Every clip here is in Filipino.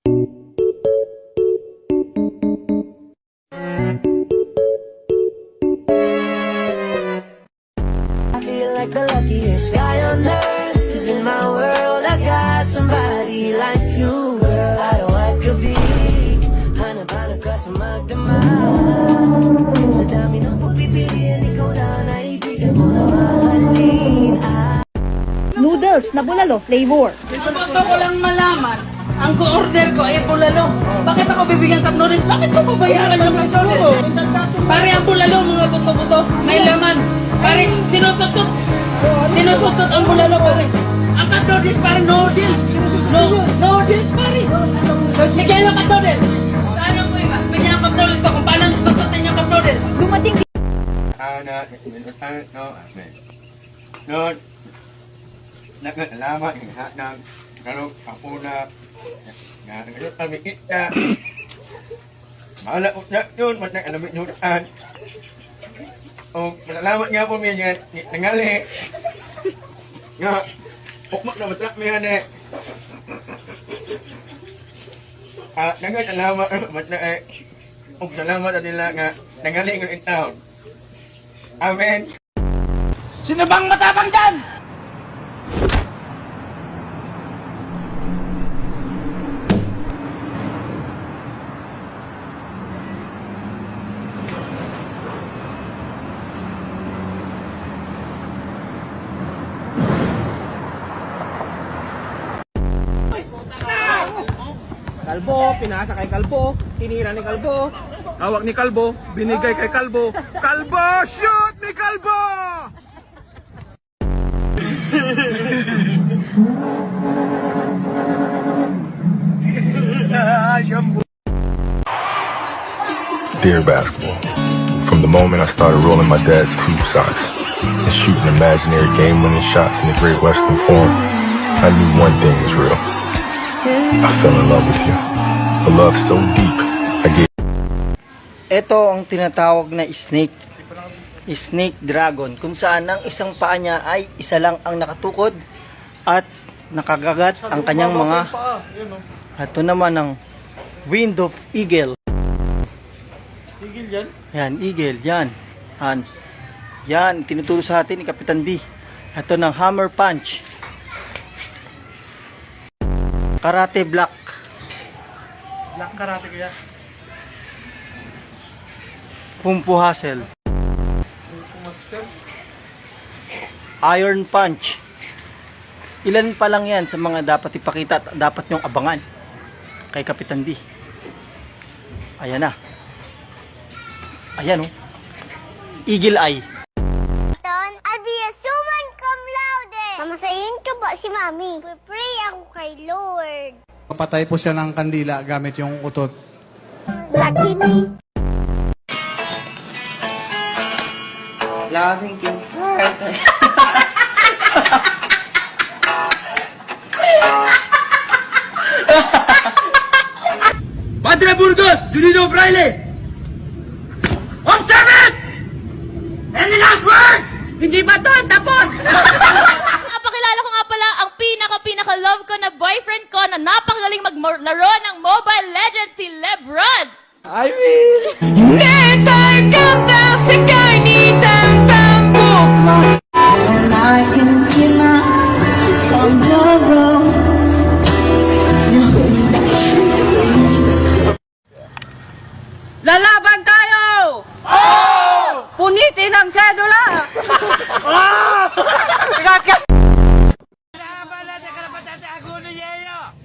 I feel like the luckiest guy on earth, 'cause in my world I got somebody like you, girl. I know I could be hanap-hanap ka sa magdamag. Sa dami ng pagpipilian, ikaw lang na ibigan mo na mahalin. Noodles na bulalo flavor. Gusto ko lang malaman, ang ko-order ko ay bulalo. Bakit ako bibigyan ka noodles? Bakit ko babayaran yung noodles? Pare, ang bulalo, mga buto-buto, may laman. Pare, sinusutot ang bulalo, pare. Ang cup noodles, pare, noodles. Noodles, pare. Bigyan yung cup noodles. Saan yung po iba? Bigyan yung cup noodles ko kung paano susutotin yung cup noodles. Dumating Nagkalaman ng lahat ng kalong kapuna na ngayon amikit ka. Mahala ko na yun, mat nag-alamit yun. O, malalaman nga po niya, nangali. Nga, pukmak na matrak mo yan eh. Nangat alaman, mat na eh. O, salamat na nila nga, nangali ng taon. Amen. Sino bang matapang dyan? Kalbo, pinasa kay Kalbo, tinira ni Kalbo, hawak ni Kalbo, binigay kay Kalbo. Kalbo, shoot ni Kalbo! Dear basketball, from the moment I started rolling my dad's tube socks and shooting imaginary game-winning shots in the Great Western Forum, I knew one thing was real. I fell in love with you. A love so deep, I gave. Ito ang tinatawag na snake. Snake dragon, kung saan ang isang paa niya ay isa lang ang nakatukod at nakagagat ang kanyang mga. Ito naman ang wind of eagle. Tigil yan? Yan, eagle, yan. Yan, tinuturo sa atin ni Kapitan D. Ito ng hammer punch. Karate black. Black karate kaya? Kung Fu hustle. Iron punch. Ilan pa lang yan sa mga dapat ipakita at dapat nyong abangan kay Kapitan D. Ayan na. Ayan, oh. Eagle eye. I'll be a suman cum laude. Mamasayin ko ba si Mami? Pray ako kay Lord. Papatay po siya ng kandila gamit yung utot. Lucky me. Loving King Heart. Padre Burgos, Julino Braille! Observe it! Any last words? Hindi pa to, tapos! Napakilala ko nga pala ang pinaka-love ko na boyfriend ko na napakagaling maglaro ng Mobile Legends, si Lebron! I will! Lalaban tayo! Oh! Punitin ang sedula! Oh! Laban natin karapatan sa Aguno Yelo!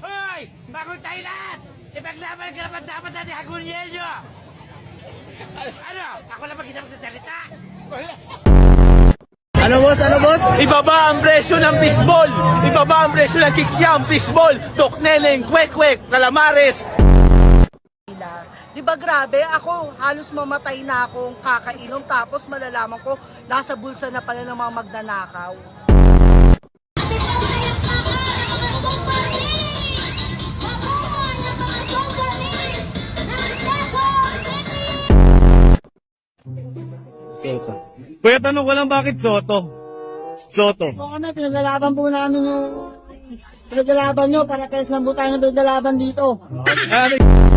Hoy! Bakit tayo lahat? Ipaglaban ang karapatan natin sa Aguno Yelo! Ano? Ako lang mag-isang sa salita? Ano boss? Ibaba ang presyo ng fishball! Ibaba ang presyo ng kikyam, fishball, tokneleng, kwek-kwek, calamares! Di ba grabe? Ako halos mamatay na akong kakainom tapos malalaman ko nasa bulsa na pala ng mga magnanakaw. Soto. Kuya, tanong ko lang bakit Soto? Soto. Oo na, pinaglalaban po namin yung Pinaglalaban nyo, para teres lang po tayo na pinaglalaban dito. Ano?